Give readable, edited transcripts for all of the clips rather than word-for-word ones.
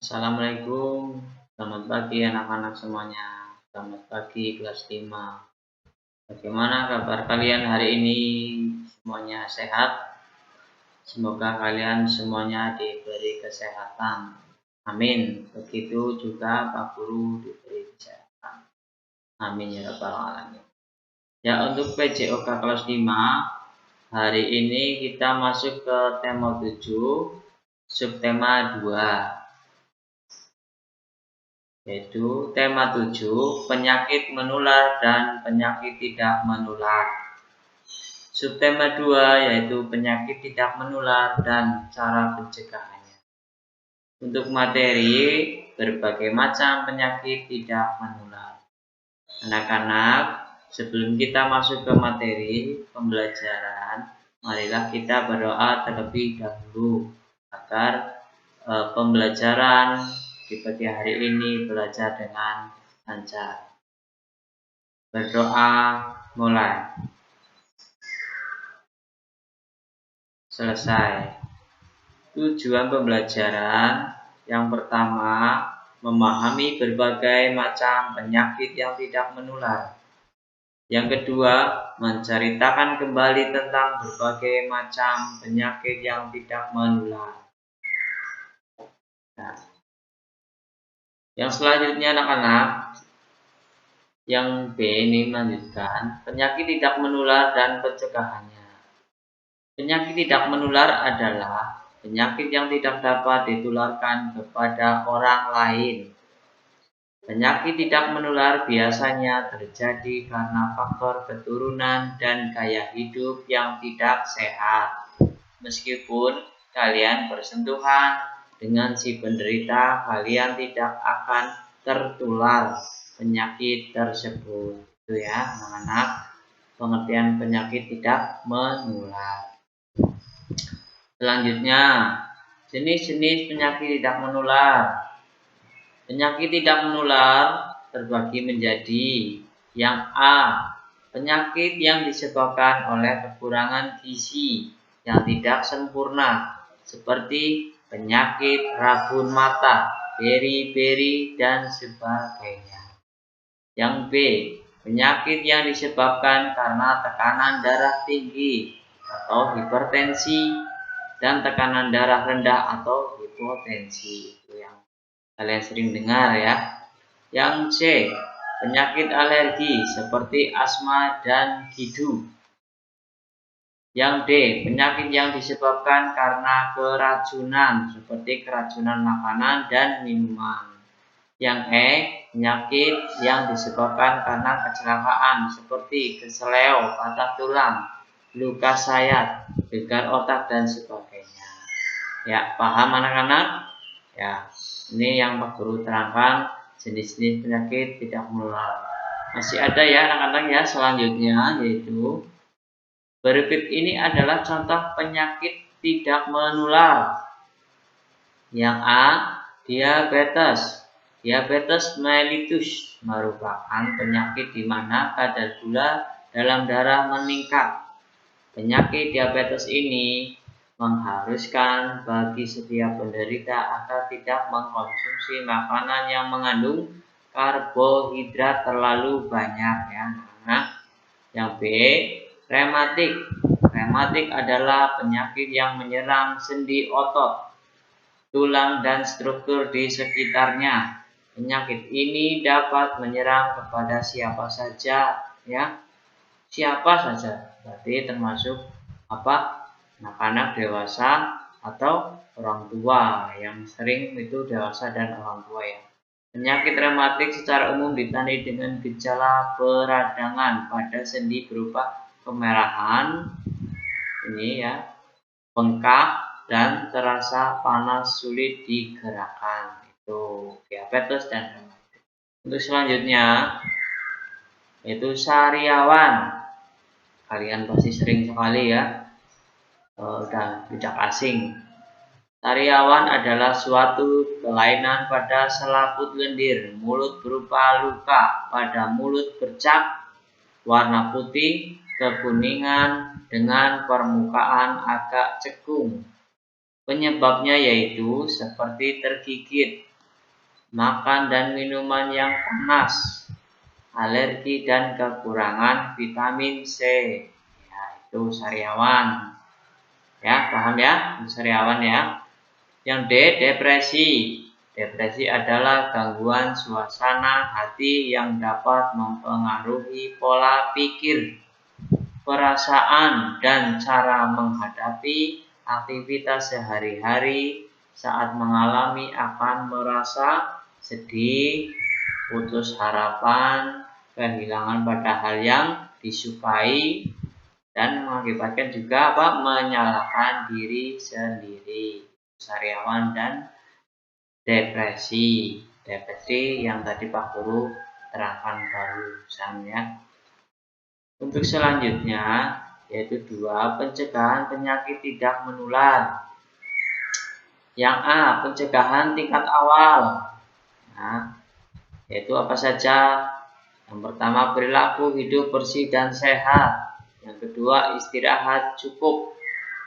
Assalamualaikum, selamat pagi anak-anak semuanya. Selamat pagi kelas 5. Bagaimana kabar kalian hari ini? Semuanya sehat? Semoga kalian semuanya diberi kesehatan. Amin. Begitu juga Pak Guru diberi kesehatan. Amin ya rabbal alamin. Ya, untuk PJOK kelas 5, hari ini kita masuk ke tema 7, subtema 2. Yaitu tema 7, penyakit menular dan penyakit tidak menular. Subtema 2 yaitu penyakit tidak menular dan cara pencegahannya. Untuk materi, berbagai macam penyakit tidak menular. Anak-anak, sebelum kita masuk ke materi pembelajaran, marilah kita berdoa terlebih dahulu agar pembelajaran di pagi hari ini belajar dengan lancar. Berdoa mulai. Selesai. Tujuan pembelajaran yang pertama, memahami berbagai macam penyakit yang tidak menular. Yang kedua, menceritakan kembali tentang berbagai macam penyakit yang tidak menular. Nah, yang selanjutnya anak-anak, yang B ini melanjutkan penyakit tidak menular dan pencegahannya. Penyakit tidak menular adalah penyakit yang tidak dapat ditularkan kepada orang lain. Penyakit tidak menular biasanya terjadi karena faktor keturunan dan gaya hidup yang tidak sehat. Meskipun kalian bersentuhan dengan si penderita, kalian tidak akan tertular penyakit tersebut. Itu ya anak-anak, pengertian penyakit tidak menular. Selanjutnya, jenis-jenis penyakit tidak menular. Penyakit tidak menular terbagi menjadi yang A, penyakit yang disebabkan oleh kekurangan gizi yang tidak sempurna, seperti penyakit rabun mata, beri-beri, dan sebagainya. Yang B, penyakit yang disebabkan karena tekanan darah tinggi atau hipertensi dan tekanan darah rendah atau hipotensi. Itu yang kalian sering dengar ya. Yang C, penyakit alergi seperti asma dan gidu. Yang D, penyakit yang disebabkan karena keracunan seperti keracunan makanan dan minuman. Yang E, penyakit yang disebabkan karena kecelakaan seperti keseleo, patah tulang, luka sayat, gegar otak, dan sebagainya. Ya, paham anak-anak? Ya, ini yang Pak Guru terangkan jenis-jenis penyakit tidak menular. Masih ada ya anak-anak ya selanjutnya, yaitu berikut ini adalah contoh penyakit tidak menular. Yang A, diabetes. Diabetes mellitus merupakan penyakit di mana kadar gula dalam darah meningkat. Penyakit diabetes ini mengharuskan bagi setiap penderita agar tidak mengkonsumsi makanan yang mengandung karbohidrat terlalu banyak ya. Nah, yang B, rematik. Rematik adalah penyakit yang menyerang sendi otot, tulang, dan struktur di sekitarnya. Penyakit ini dapat menyerang kepada siapa saja ya. Siapa saja, berarti termasuk anak-anak, dewasa, atau orang tua. Yang sering itu dewasa dan orang tua ya. Penyakit rematik secara umum ditandai dengan gejala peradangan pada sendi berupa kemerahan, ini ya, bengkak, dan terasa panas sulit digerakkan. Itu diabetes dan rematik. Untuk selanjutnya yaitu sariawan. Kalian pasti sering sekali ya, dan tidak asing. Sariawan adalah suatu kelainan pada selaput lendir mulut berupa luka pada mulut bercak, warna putih, kekuningan dengan permukaan agak cekung. Penyebabnya yaitu seperti tergigit, makan dan minuman yang panas, alergi dan kekurangan vitamin C. Ya, itu sariawan. Ya, paham ya? Itu sariawan ya. Yang D, depresi. Depresi adalah gangguan suasana hati yang dapat mempengaruhi pola pikir, perasaan, dan cara menghadapi aktivitas sehari-hari. Saat mengalami akan merasa sedih, putus harapan, kehilangan pada hal yang disukai, dan mengakibatkan juga menyalahkan diri sendiri. Sariawan dan depresi. Depresi yang tadi Pak Guru terangkan barusan ya. Untuk selanjutnya yaitu 2, pencegahan penyakit tidak menular. Yang A, pencegahan tingkat awal. Nah, yaitu apa saja? Yang pertama, perilaku hidup bersih dan sehat. Yang kedua, istirahat cukup.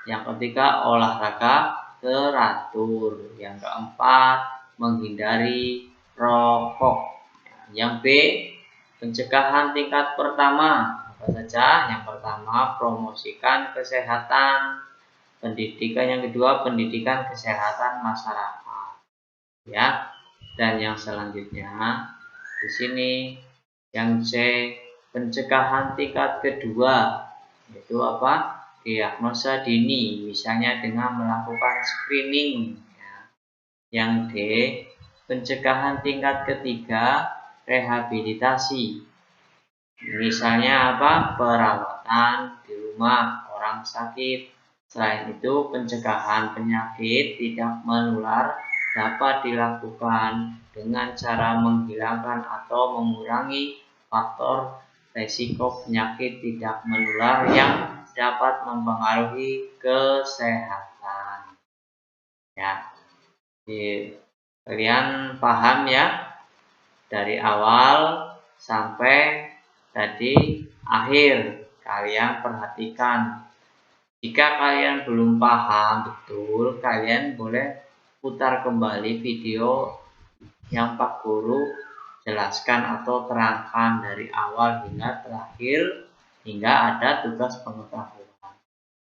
Yang ketiga, olahraga teratur. Yang keempat, menghindari rokok. Yang B, pencegahan tingkat pertama. Apa saja? Yang pertama, promosikan kesehatan. Pendidikan. Yang kedua, pendidikan kesehatan masyarakat. Ya. Dan yang selanjutnya di sini yang C, pencegahan tingkat kedua, yaitu apa? Diagnosa dini, misalnya dengan melakukan screening. Yang D, pencegahan tingkat ketiga, rehabilitasi, misalnya apa? Perawatan di rumah orang sakit. Selain itu, pencegahan penyakit tidak menular dapat dilakukan dengan cara menghilangkan atau mengurangi faktor resiko penyakit tidak menular yang dapat mempengaruhi kesehatan. Ya, kalian paham ya dari awal sampai tadi akhir. Kalian perhatikan. Jika kalian belum paham betul, kalian boleh putar kembali video yang Pak Guru jelaskan atau terangkan dari awal hingga terakhir, hingga ada tugas pengetahuan.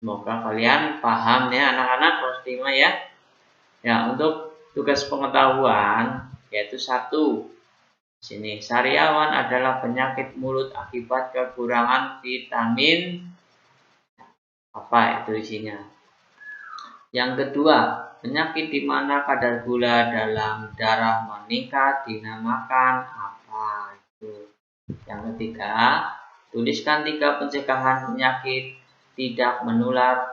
Semoga kalian paham ya anak-anak kelas 5 ya. Ya, untuk tugas pengetahuan yaitu 1. Sini, sariawan adalah penyakit mulut akibat kekurangan vitamin. Apa itu isinya? Yang kedua, penyakit di mana kadar gula dalam darah meningkat dinamakan apa itu? Yang ketiga, tuliskan 3 pencegahan penyakit tidak menular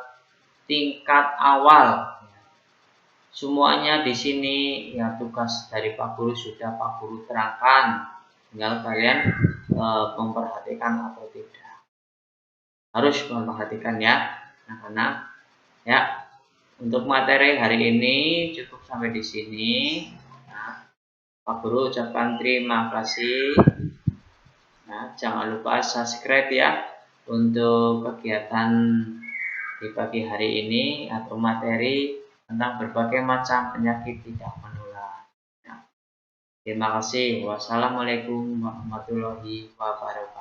tingkat awal. Semuanya di sini ya tugas dari Pak Guru sudah Pak Guru terangkan. Tinggal kalian memperhatikan atau tidak. Harus memperhatikan ya anak-anak. Ya, untuk materi hari ini cukup sampai di sini. Nah, Pak Guru ucapkan terima kasih. Nah, jangan lupa subscribe ya untuk kegiatan di pagi hari ini atau materi tentang berbagai macam penyakit tidak menular. Nah, terima kasih. Wassalamualaikum warahmatullahi wabarakatuh.